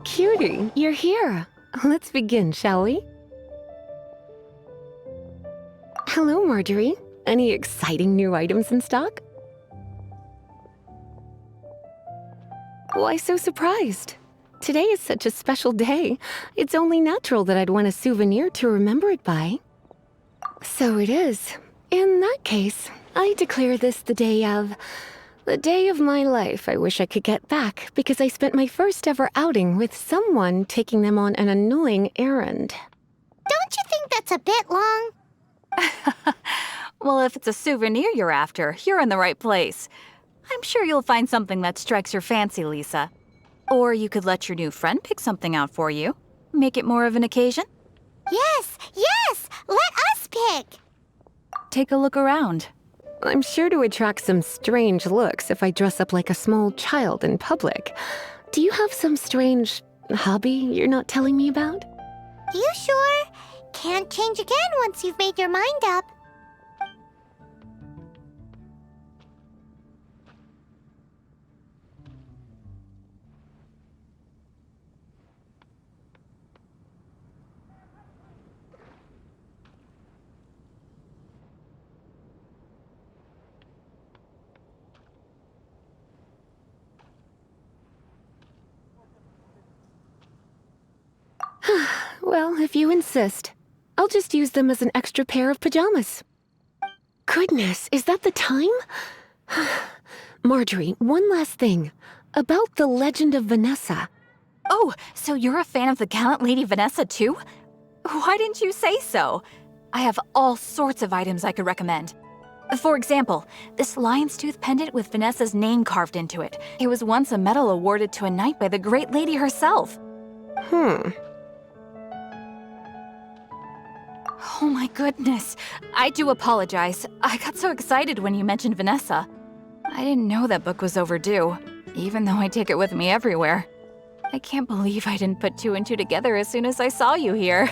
Cutie, you're here. Let's begin, shall we? Hello, Marjorie. Any exciting new items in stock? Why so surprised? Today is such a special day. It's only natural that I'd want a souvenir to remember it by. So it is. In that case, I declare this the day of my life I wish I could get back because I spent my first ever outing with someone taking them on an annoying errand. Don't you think that's a bit long? Well, if it's a souvenir you're after, you're in the right place. I'm sure you'll find something that strikes your fancy, Lisa. Or you could let your new friend pick something out for you. Make it more of an occasion. Yes, yes! Let us pick! Take a look around. I'm sure to attract some strange looks if I dress up like a small child in public. Do you have some strange hobby you're not telling me about? You sure? Can't change again once you've made your mind up. Well, if you insist. I'll just use them as an extra pair of pajamas. Goodness, is that the time? Marjorie, one last thing. About the legend of Vanessa. Oh, so you're a fan of the gallant Lady Vanessa too? Why didn't you say so? I have all sorts of items I could recommend. For example, this lion's tooth pendant with Vanessa's name carved into it. It was once a medal awarded to a knight by the great lady herself. Oh my goodness. I do apologize. I got so excited when you mentioned Vanessa. I didn't know that book was overdue, even though I take it with me everywhere. I can't believe I didn't put two and two together as soon as I saw you here.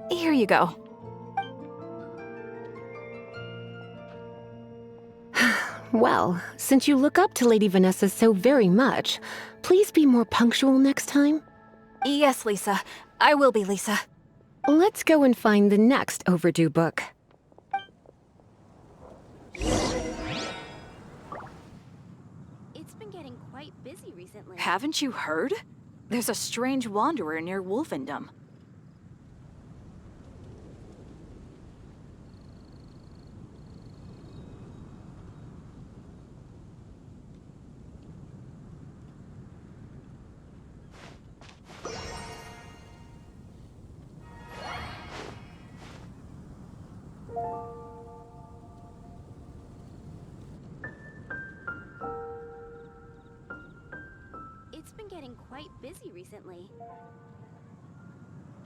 Here you go. Well, since you look up to Lady Vanessa so very much, please be more punctual next time. Yes, Lisa. I will be, Lisa. Let's go and find the next overdue book. It's been getting quite busy recently. Haven't you heard? There's a strange wanderer near Wolfendom. It's been getting quite busy recently.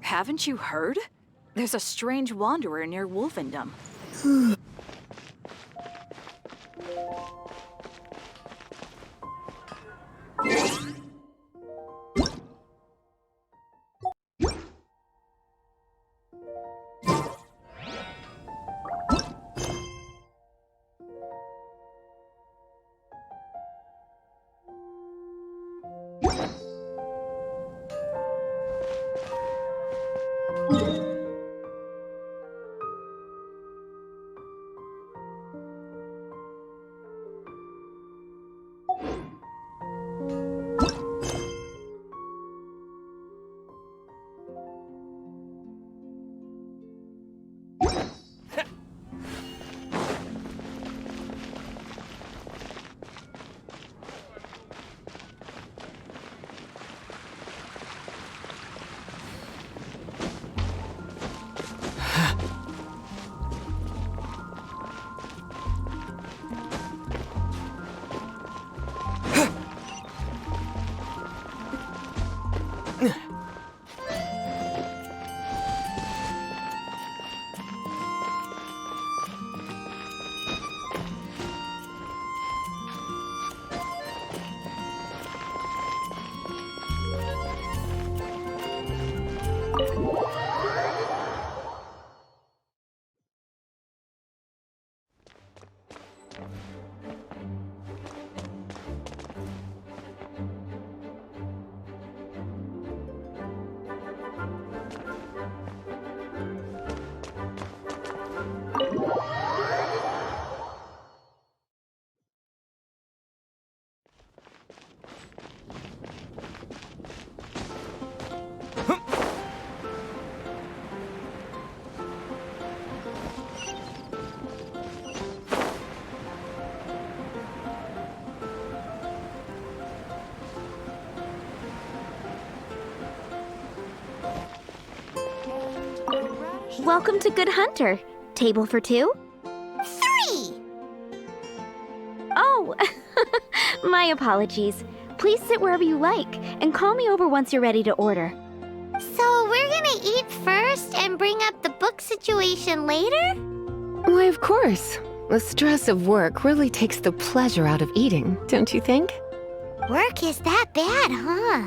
Haven't you heard? There's a strange wanderer near Wolfendom. Welcome to Good Hunter. Table for two? 3! Oh, my apologies. Please sit wherever you like, and call me over once you're ready to order. So we're gonna eat first and bring up the book situation later? Why, of course. The stress of work really takes the pleasure out of eating, don't you think? Work is that bad, huh?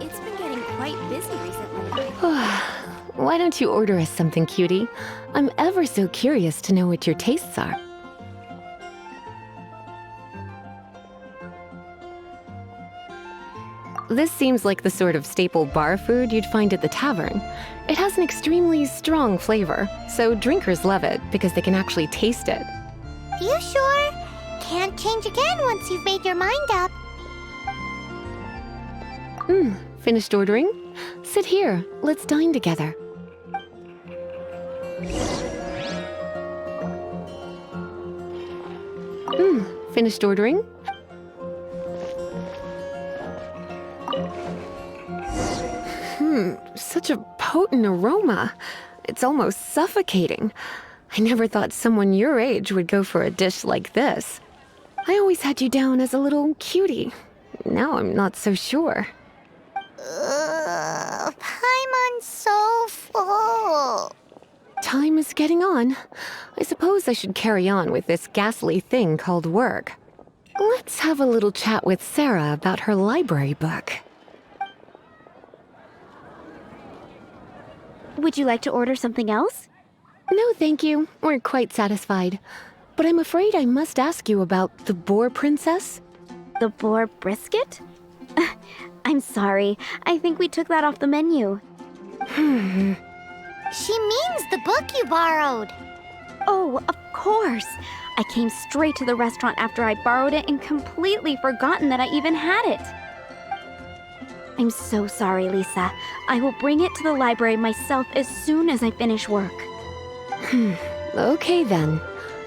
It's been getting quite busy recently. Why don't you order us something, cutie? I'm ever so curious to know what your tastes are. This seems like the sort of staple bar food you'd find at the tavern. It has an extremely strong flavor, so drinkers love it because they can actually taste it. You sure? Can't change again once you've made your mind up. Finished ordering? Sit here, let's dine together. Finished ordering? Such a potent aroma. It's almost suffocating. I never thought someone your age would go for a dish like this. I always had you down as a little cutie. Now I'm not so sure. Paimon's so full. Time is getting on. I suppose I should carry on with this ghastly thing called work. Let's have a little chat with Sarah about her library book. Would you like to order something else? No, thank you. We're quite satisfied. But I'm afraid I must ask you about the boar princess. The boar brisket? I'm sorry. I think we took that off the menu. She means the book you borrowed. Oh, of course. I came straight to the restaurant after I borrowed it and completely forgotten that I even had it. I'm so sorry, Lisa. I will bring it to the library myself as soon as I finish work. Okay then.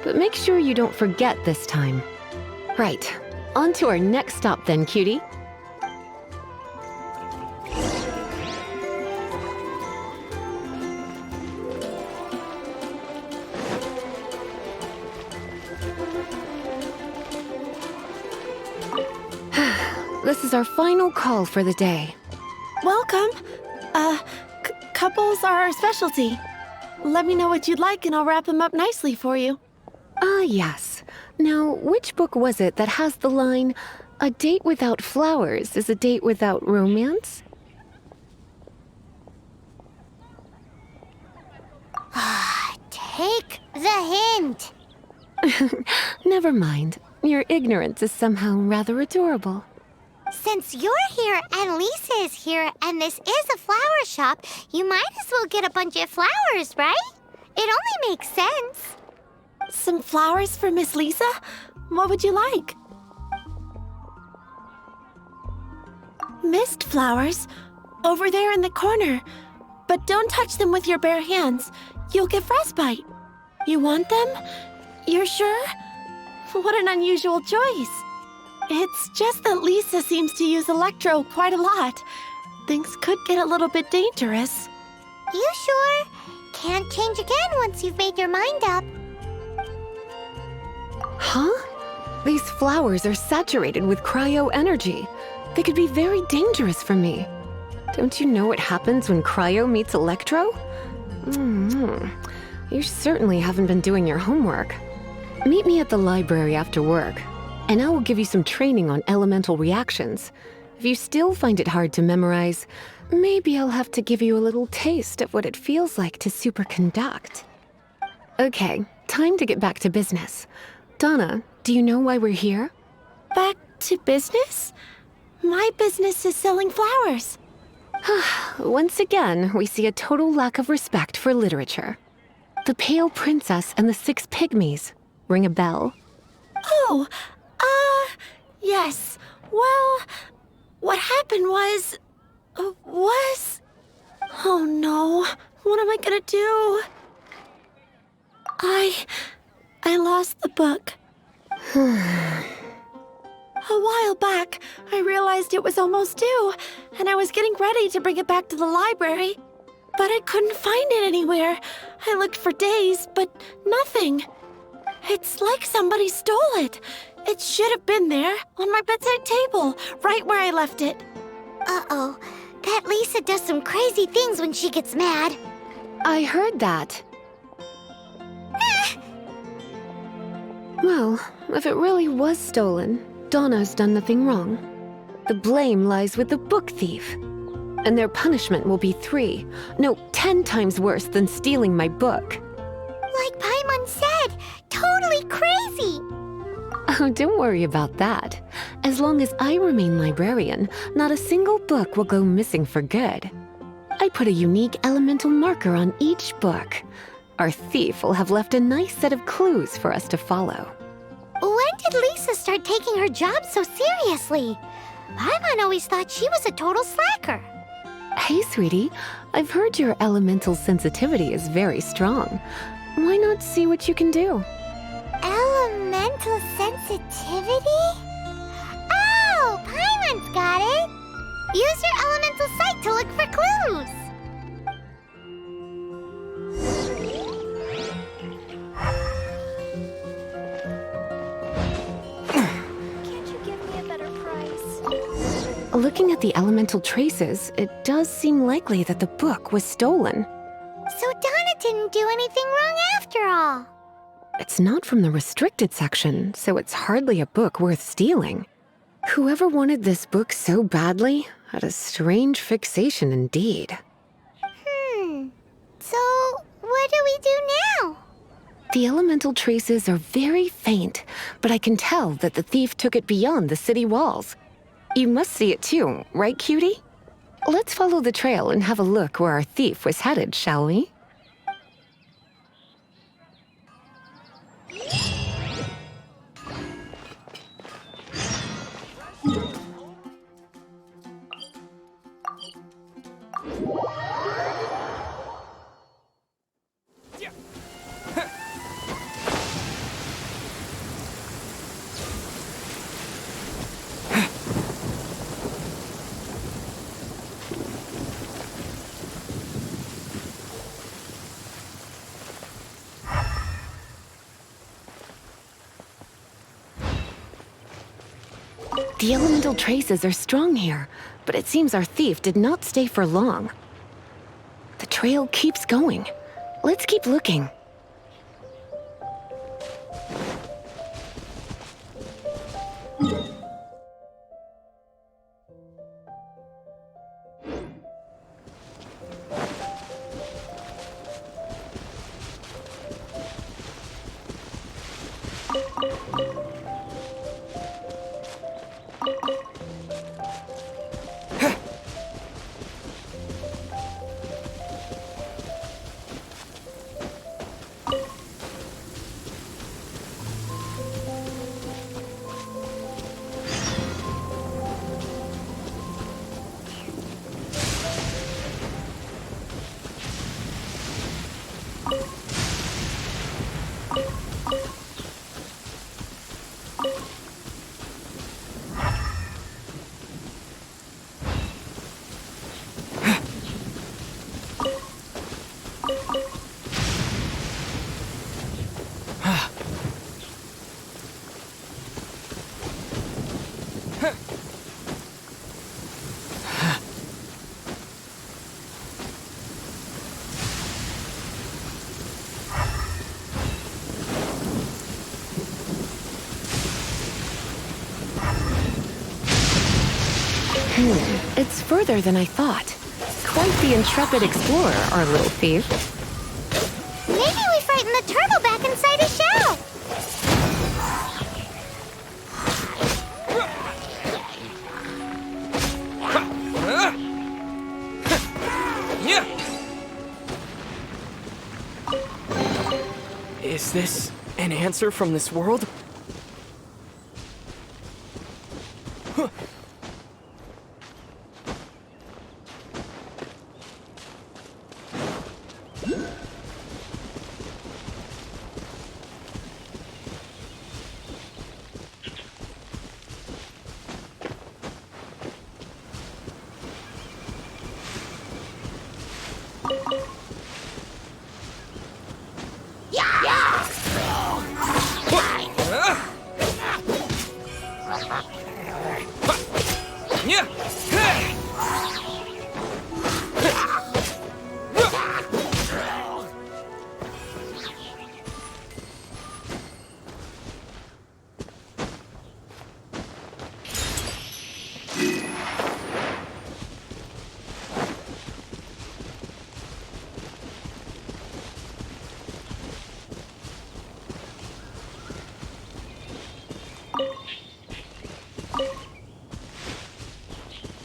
But make sure you don't forget this time. Right. On to our next stop then, cutie. This is our final call for the day. Welcome. Couples are our specialty. Let me know what you'd like and I'll wrap them up nicely for you. Ah, yes. Now, which book was it that has the line, "A date without flowers is a date without romance"? Take the hint. Never mind. Your ignorance is somehow rather adorable. Since you're here and Lisa is here and this is a flower shop, you might as well get a bunch of flowers, right? It only makes sense. Some flowers for Miss Lisa? What would you like? Mist flowers? Over there in the corner. But don't touch them with your bare hands. You'll get frostbite. You want them? You're sure? What an unusual choice. It's just that Lisa seems to use Electro quite a lot. Things could get a little bit dangerous. You sure? Can't change again once you've made your mind up. Huh? These flowers are saturated with cryo energy. They could be very dangerous for me. Don't you know what happens when cryo meets electro? You certainly haven't been doing your homework. Meet me at the library after work, and I will give you some training on elemental reactions. If you still find it hard to memorize, maybe I'll have to give you a little taste of what it feels like to superconduct. Okay, time to get back to business. Donna, do you know why we're here? Back to business? My business is selling flowers. Once again, we see a total lack of respect for literature. The Pale Princess and the Six Pygmies. Ring a bell? Oh, yes. Well, what happened was... Oh no, what am I gonna do? I lost the book. A while back, I realized it was almost due, and I was getting ready to bring it back to the library. But I couldn't find it anywhere. I looked for days, but nothing. It's like somebody stole it. It should have been there, on my bedside table, right where I left it. Uh-oh. That Lisa does some crazy things when she gets mad. I heard that. Well, if it really was stolen, Donna's done nothing wrong. The blame lies with the book thief. And their punishment will be 10 times worse than stealing my book. Like Paimon said, totally crazy. Oh, don't worry about that. As long as I remain librarian, not a single book will go missing for good. I put a unique elemental marker on each book. Our thief will have left a nice set of clues for us to follow. When did Lisa start taking her job so seriously? Paimon always thought she was a total slacker. Hey, sweetie, I've heard your elemental sensitivity is very strong. Why not see what you can do? Elemental sensitivity? Oh, Paimon's got it! Use your elemental sight to look for clues! Can't you give me a better price? Looking at the elemental traces, it does seem likely that the book was stolen. So Donna didn't do anything wrong after all. It's not from the restricted section, so it's hardly a book worth stealing. Whoever wanted this book so badly had a strange fixation indeed. So what do we do now? The elemental traces are very faint, but I can tell that the thief took it beyond the city walls. You must see it too, right, cutie? Let's follow the trail and have a look where our thief was headed, shall we? The elemental traces are strong here, but it seems our thief did not stay for long. The trail keeps going. Let's keep looking. It's further than I thought. Quite the intrepid explorer, our little thief. Maybe we frightened the turtle back inside his shell. Is this an answer from this world?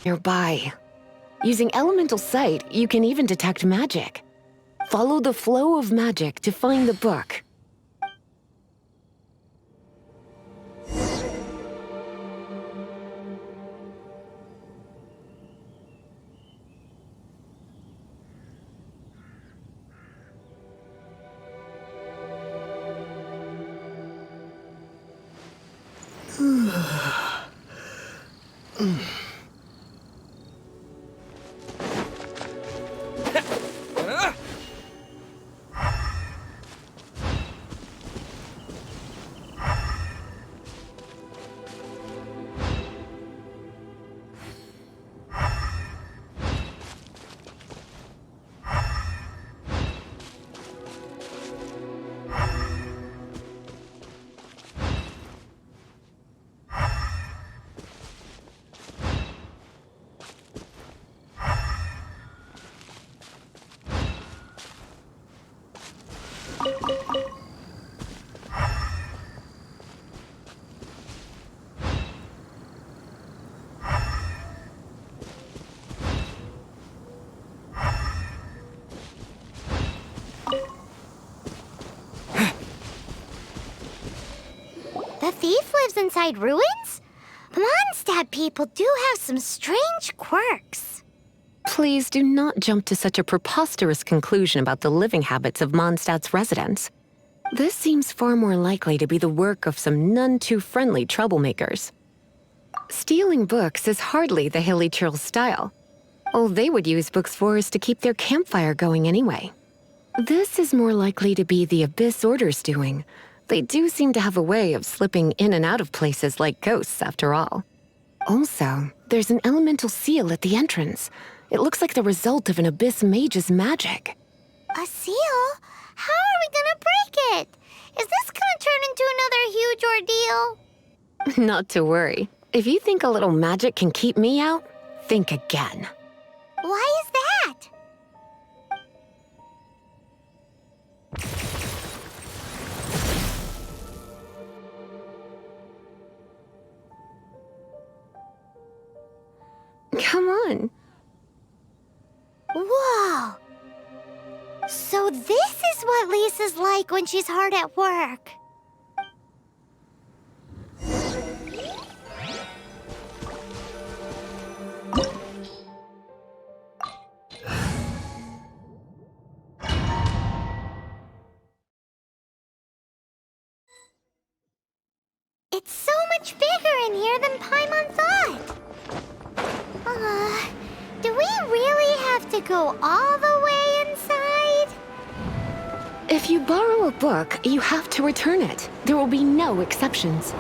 Nearby. Using elemental sight, you can even detect magic. Follow the flow of magic to find the book. The thief lives inside ruins? Mondstadt people do have some strange quirks. Please do not jump to such a preposterous conclusion about the living habits of Mondstadt's residents. This seems far more likely to be the work of some none-too-friendly troublemakers. Stealing books is hardly the Hilly Churl's style. All they would use books for is to keep their campfire going anyway. This is more likely to be the Abyss Order's doing. They do seem to have a way of slipping in and out of places like ghosts, after all. Also, there's an elemental seal at the entrance. It looks like the result of an Abyss mage's magic. A seal? How are we gonna break it? Is this gonna turn into another huge ordeal? Not to worry. If you think a little magic can keep me out, think again. Why is that? Come on. Whoa! So this is what Lisa's like when she's hard at work. It's so much bigger in here than Paimon thought. Do we really have to go all the way inside? If you borrow a book, you have to return it. There will be no exceptions.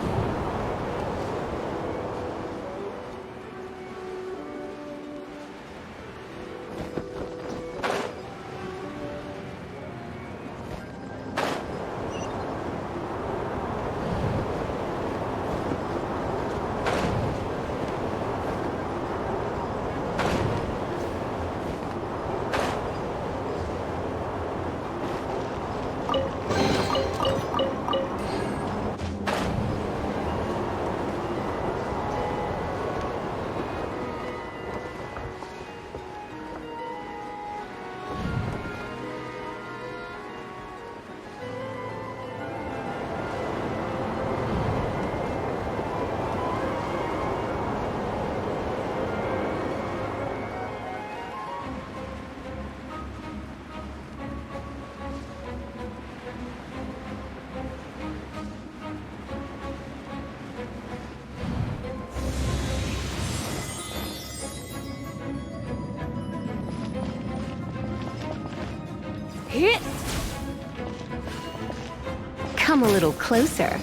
Come a little closer.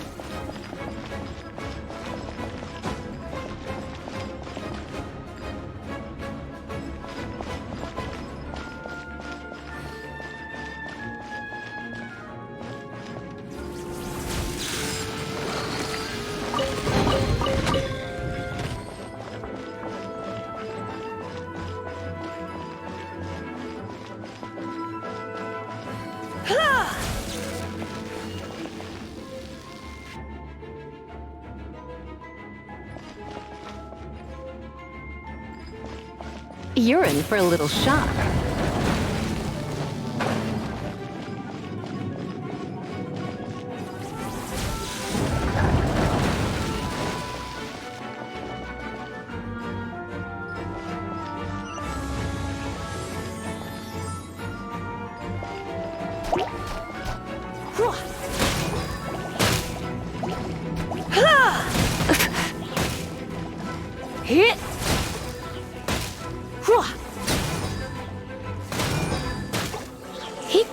You're in for a little shock. Hit! Hit!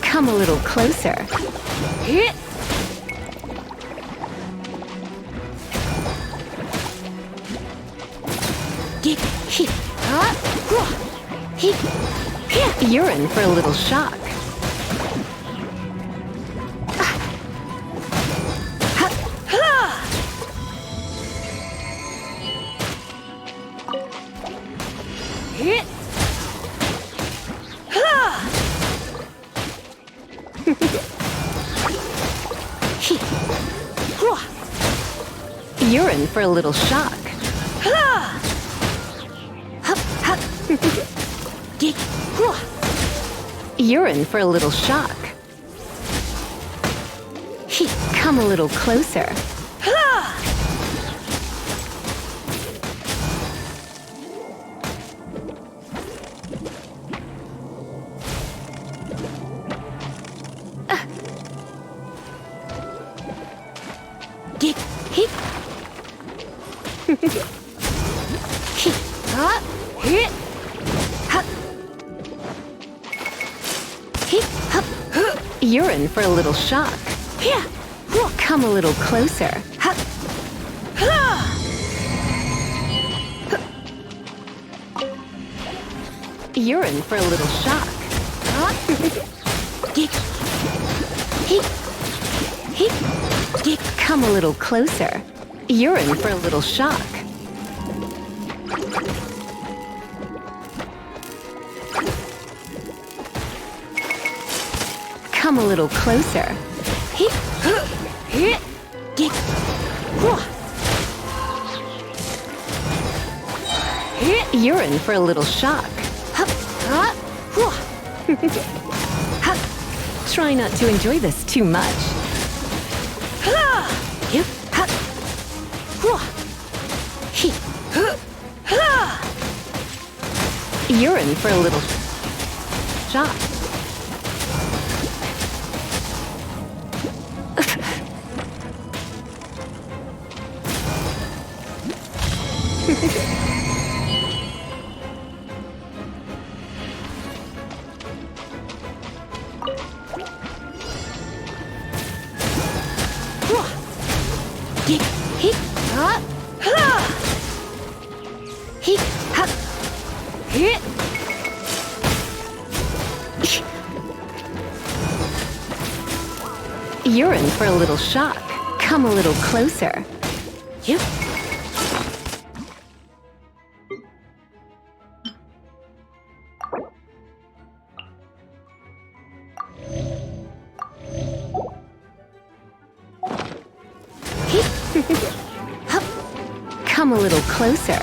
Come a little closer. Hit! Get hit! Hit! You're in for a little shock. Hit! You're in for a little shock. Get You're in for a little shock. Come a little closer. get hit! Hit! Hit! Hit! You're in for a little shock. Yeah! Come a little closer. You're in for a little shock. Get hit! Hit! Get Come a little closer. You're in for a little shock. Come a little closer. hit! Hit! Get hit! You're in for a little shock. Try not to enjoy this too much. Yep. Hit! You're in for a little shock. Get hit! Hit! Hit! You're in for a little shock. Come a little closer. Yep. Come a little closer.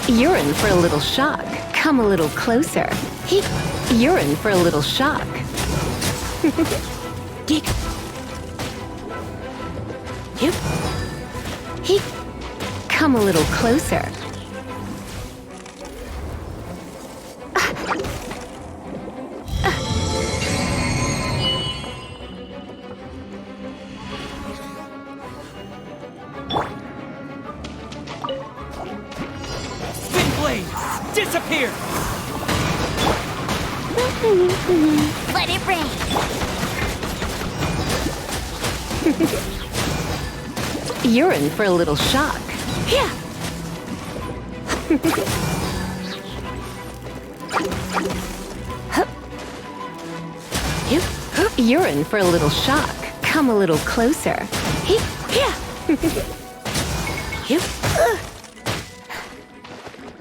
You're in for a little shock. Come a little closer. You're in for a little shock. Get yep. Hit! Come a little closer. Spin blade! Disappear! Let it rain. You're in for a little shock. Yeah. You're in for a little shock. Come a little closer.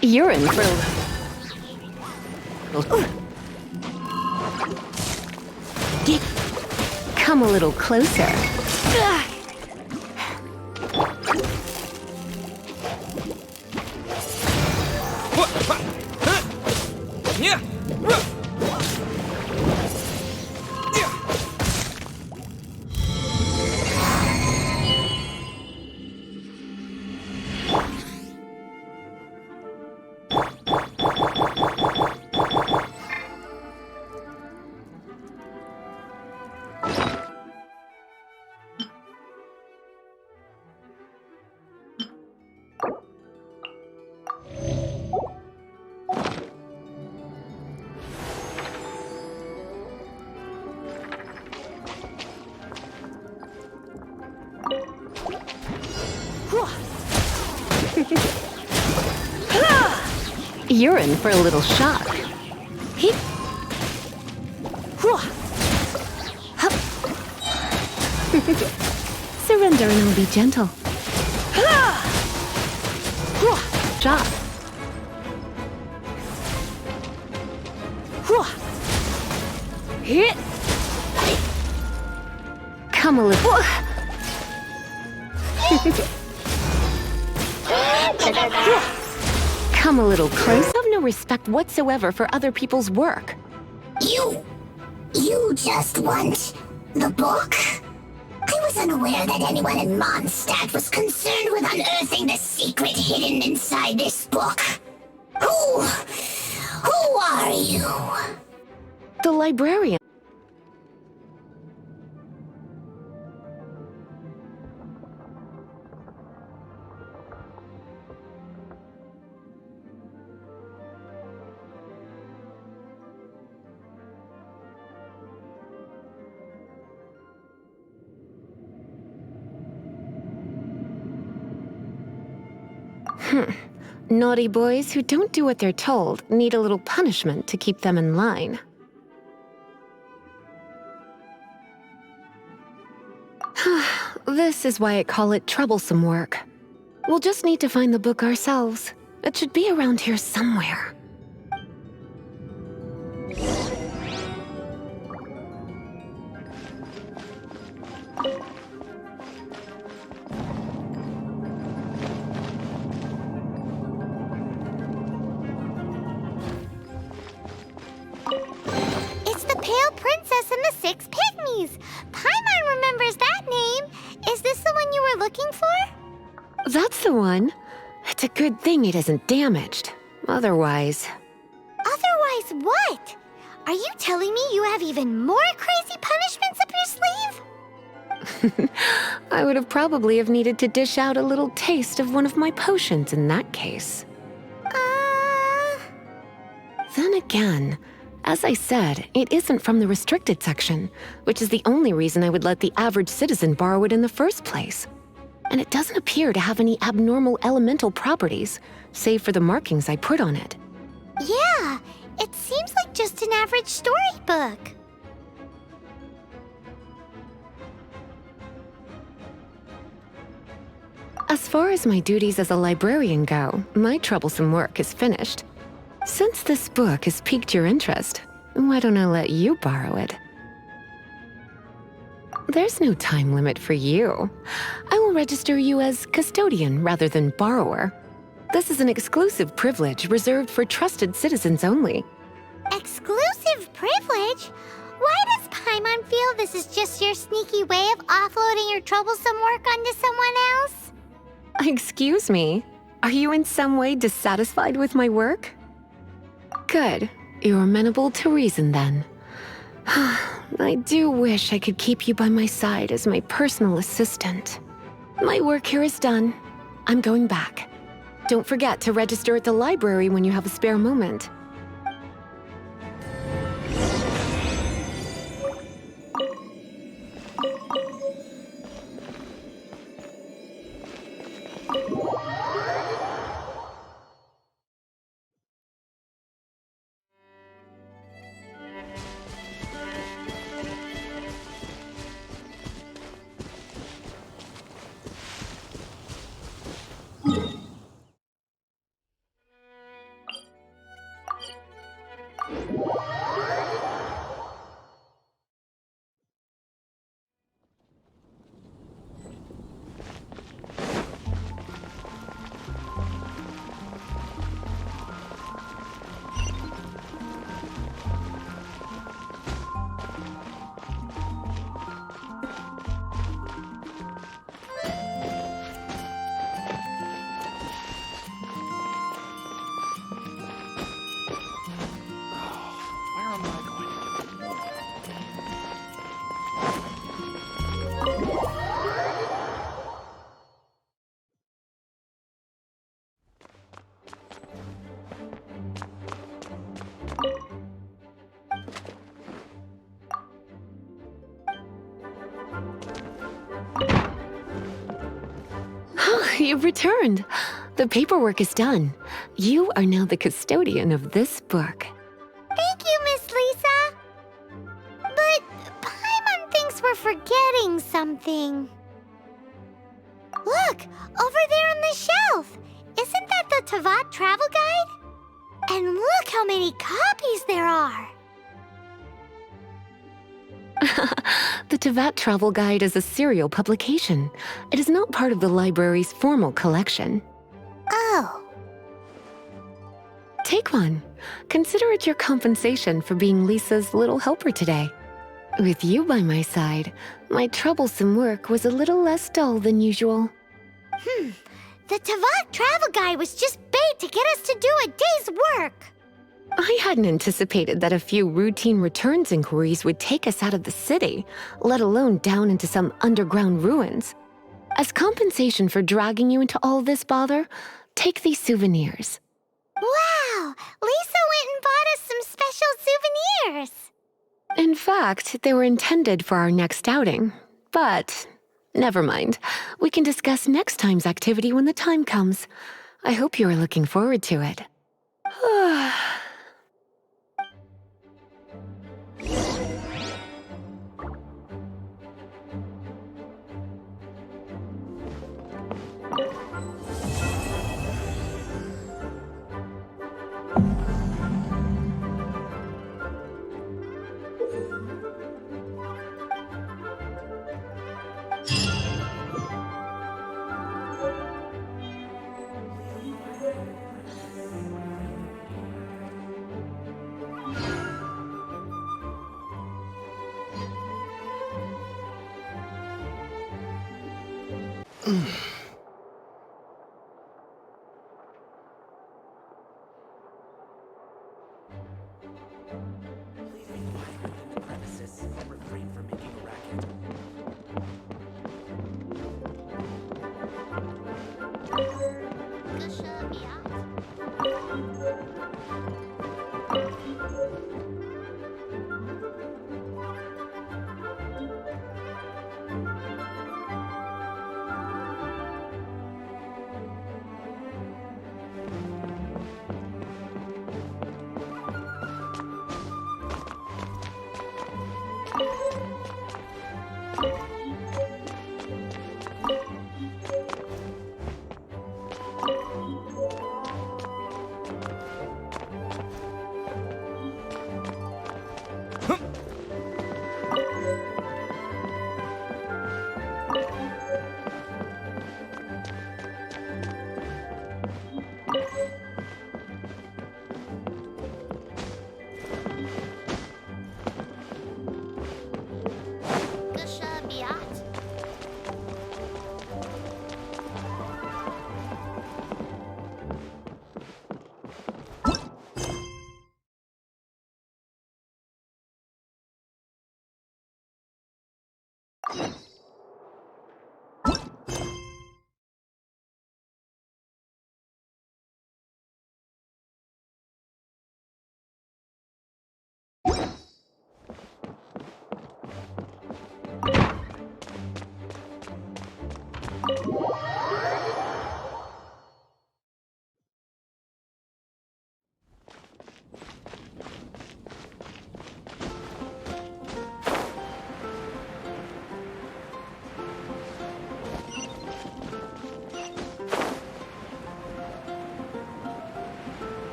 You're in for a little... Come a little closer. Yeah. You're in for a little shock. Surrender and I'll be gentle. Shock. Come a little... Come a little close. I have no respect whatsoever for other people's work. You just want the book? I was unaware that anyone in Mondstadt was concerned with unearthing the secret hidden inside this book. Who are you? The librarian. Naughty boys who don't do what they're told need a little punishment to keep them in line. This is why I call it troublesome work. We'll just need to find the book ourselves. It should be around here somewhere. It's the Pale Princess and the Six Pygmies. Paimon remembers that name. Is this the one you were looking for? That's the one. It's a good thing it isn't damaged. Otherwise... Otherwise what? Are you telling me you have even more crazy punishments up your sleeve? I would have probably have needed to dish out a little taste of one of my potions in that case. Then again, as I said, it isn't from the restricted section, which is the only reason I would let the average citizen borrow it in the first place. And it doesn't appear to have any abnormal elemental properties, save for the markings I put on it. Yeah, it seems like just an average storybook. As far as my duties as a librarian go, my troublesome work is finished. Since this book has piqued your interest, why don't I let you borrow it? There's no time limit for you. I will register you as custodian rather than borrower. This is an exclusive privilege reserved for trusted citizens only. Exclusive privilege? Why does Paimon feel this is just your sneaky way of offloading your troublesome work onto someone else? Excuse me, are you in some way dissatisfied with my work? Good, you're amenable to reason then. I do wish I could keep you by my side as my personal assistant. My work here is done. I'm going back. Don't forget to register at the library when you have a spare moment. you've returned. The paperwork is done. You are now the custodian of this book. Thank you, Miss Lisa. But Paimon thinks we're forgetting something. Look, over there on the shelf. Isn't that the Tavat travel guide? And look how many copies there are. The Tavat Travel Guide is a serial publication. It is not part of the library's formal collection. Oh. Take one. Consider it your compensation for being Lisa's little helper today. With you by my side, my troublesome work was a little less dull than usual. The Tavat travel guide was just bait to get us to do a day's work. I hadn't anticipated that a few routine returns inquiries would take us out of the city, let alone down into some underground ruins. As compensation for dragging you into all this bother, take these souvenirs. Wow! Lisa went and bought us some special souvenirs. In fact, they were intended for our next outing. But never mind. We can discuss next time's activity when the time comes. I hope you are looking forward to it.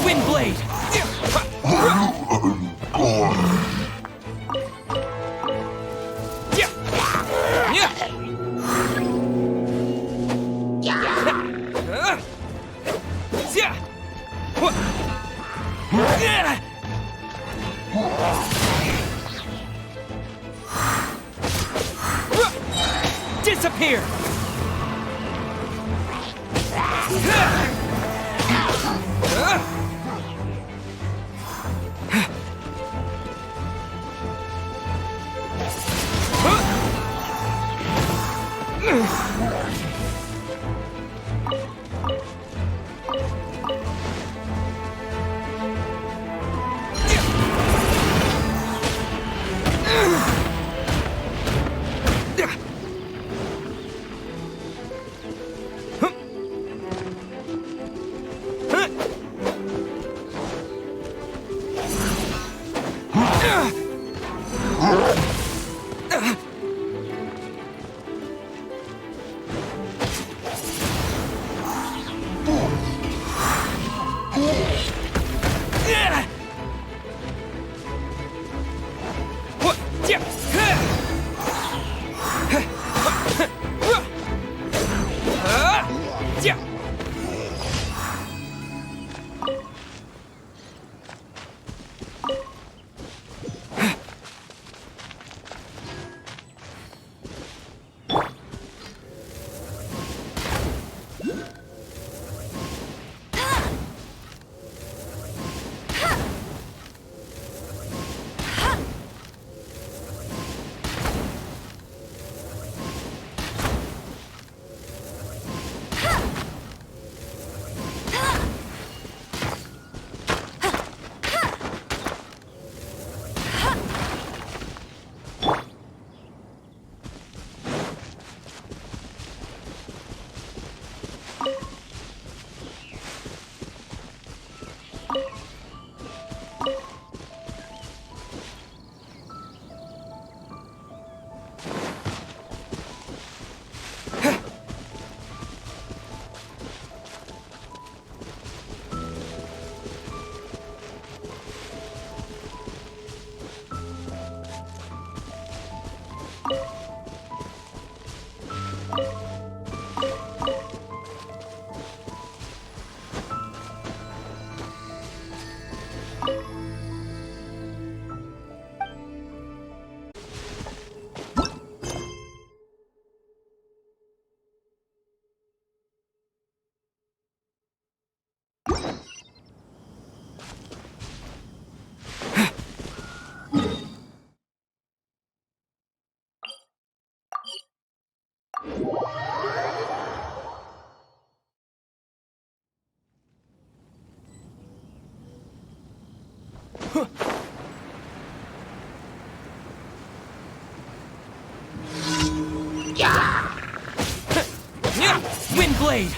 Wind blade! Disappear! Wind blade!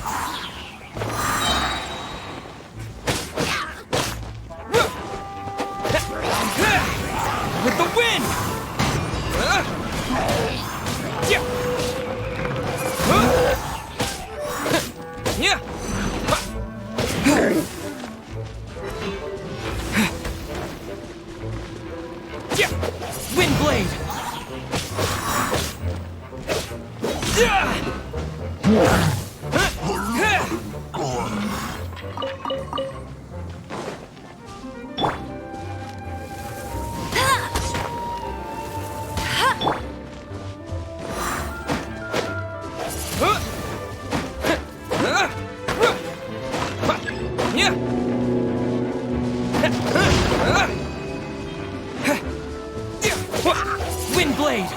With the wind! Wind blade! Wind blade!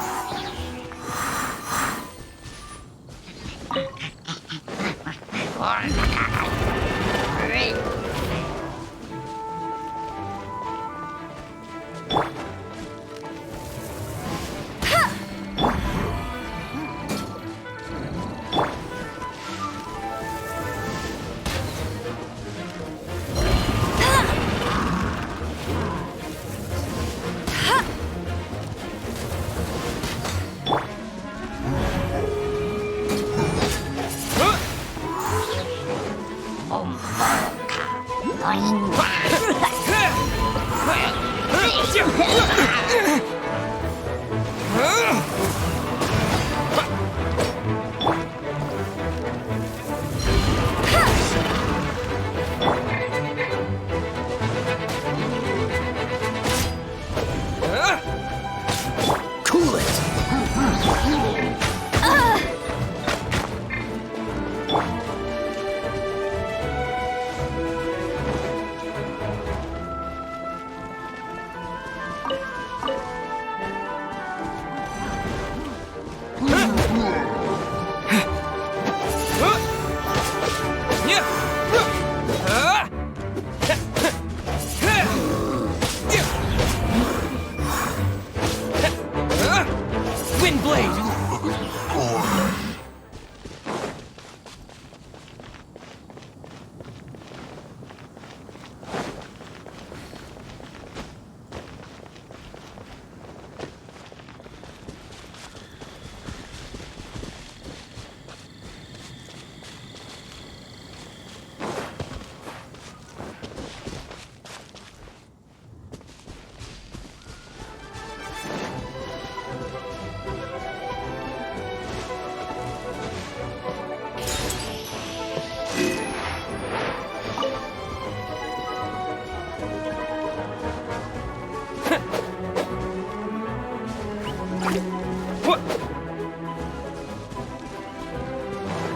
Cool it! Wind blade! What? Yeah.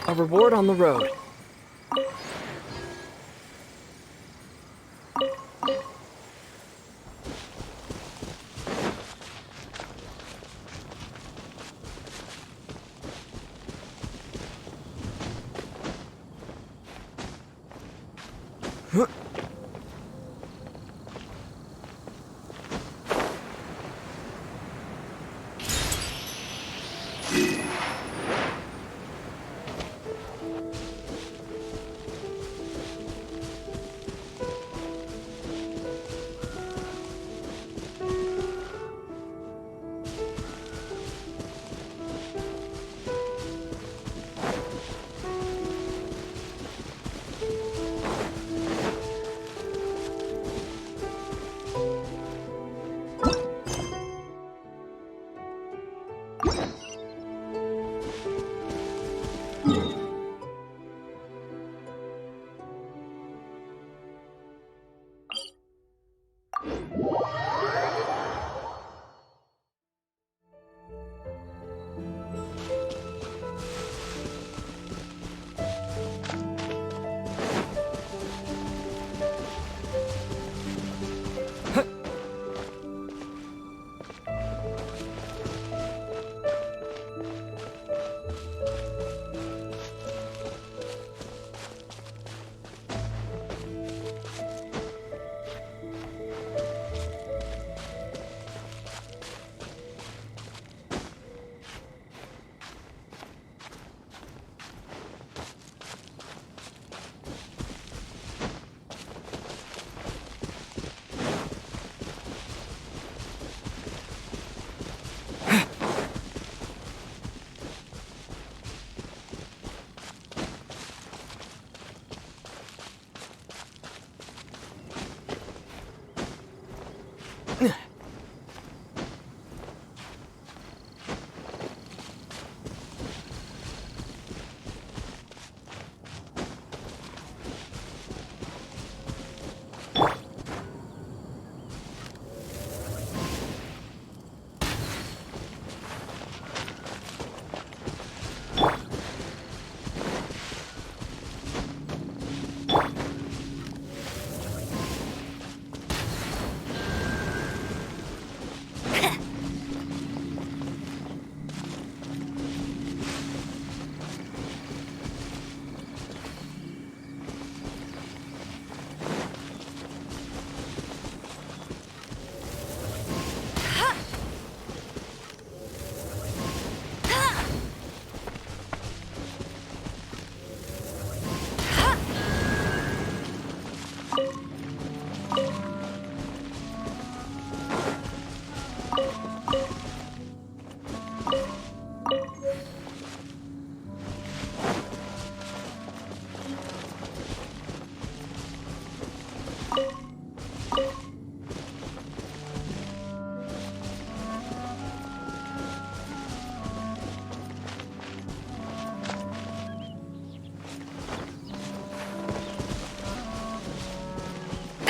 A reward on the road.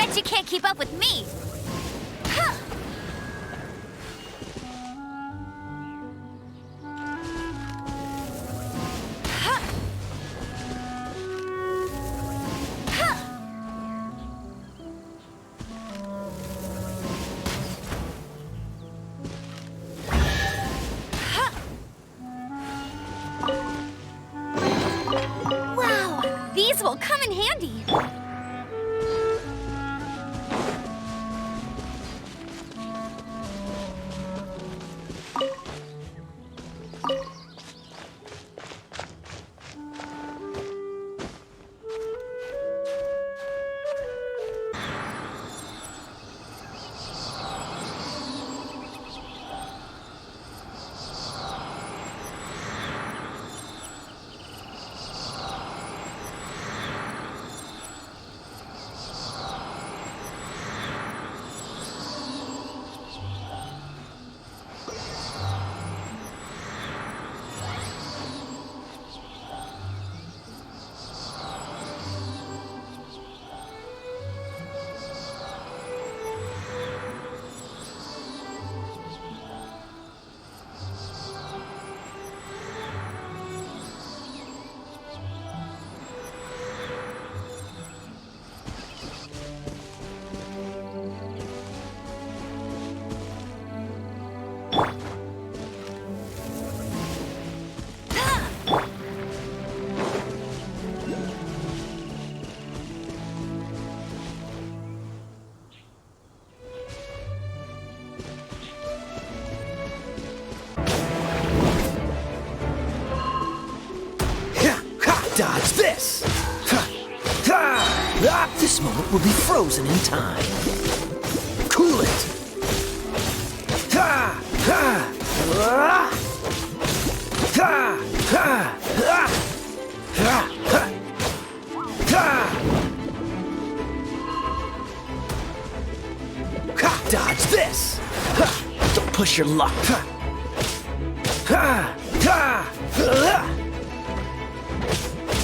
Bet you can't keep up with me! Wow! These will come in handy! Dodge this! This moment will be frozen in time. Cool it! Dodge this! Don't push your luck.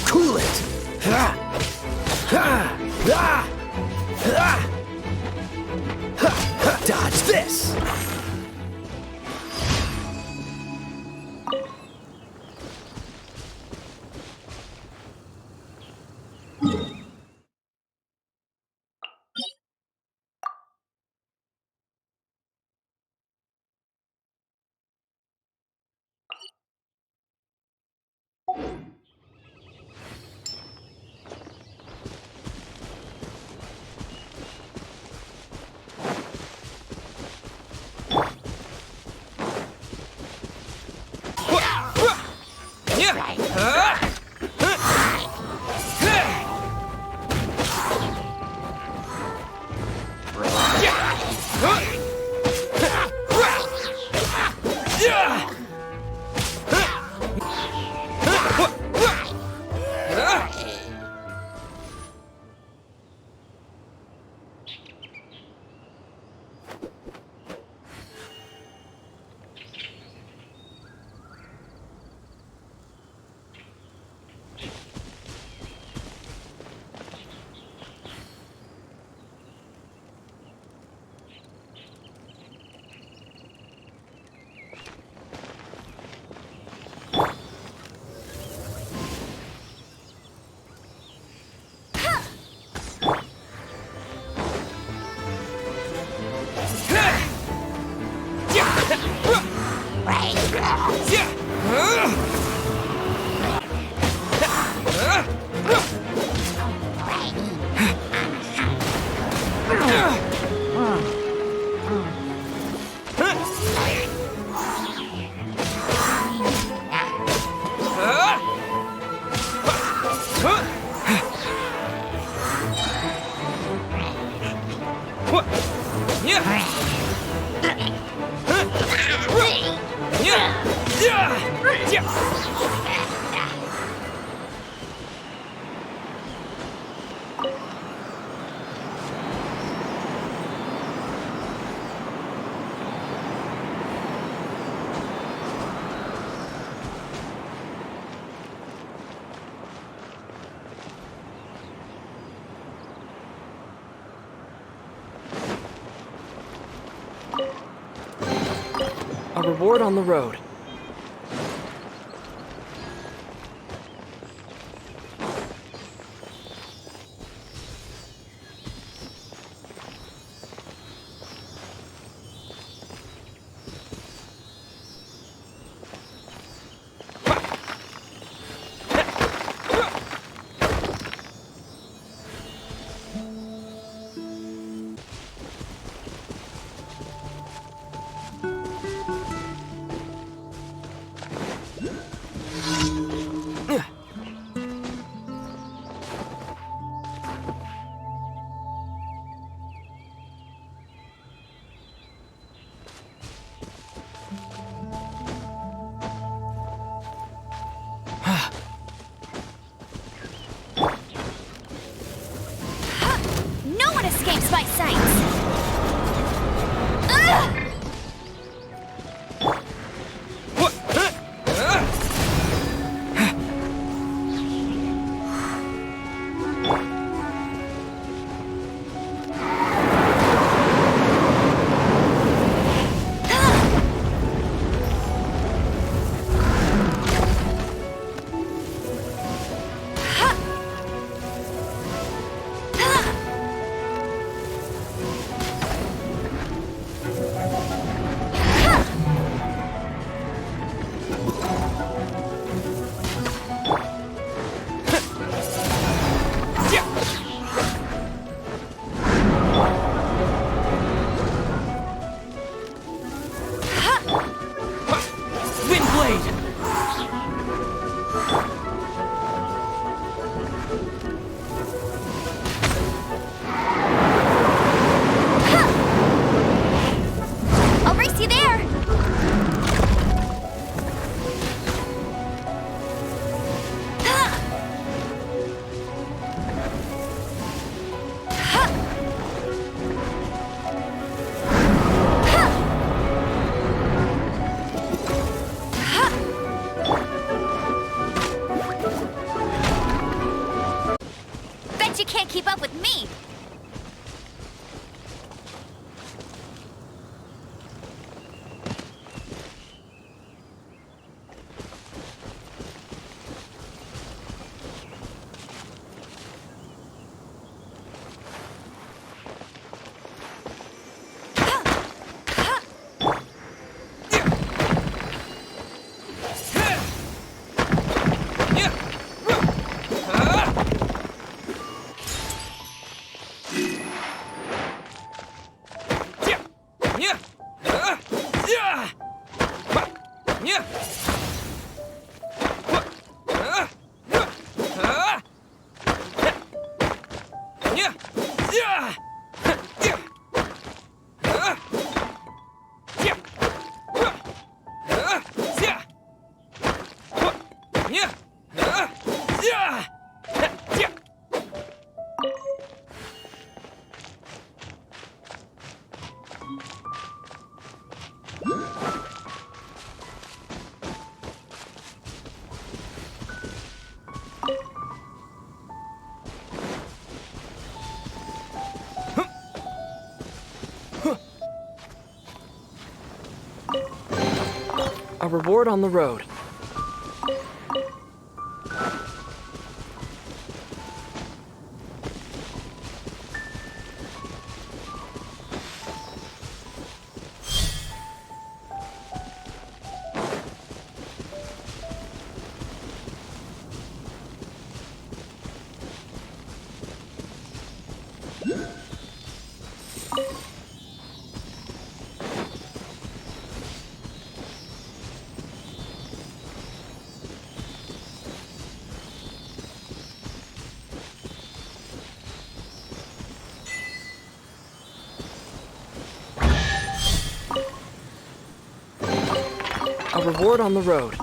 Cool it! Dodge this! A reward on the road. No one escapes my sights! Ugh! I'll race you there! Bet you can't keep up with me! A reward on the road. A reward on the road.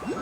Huh.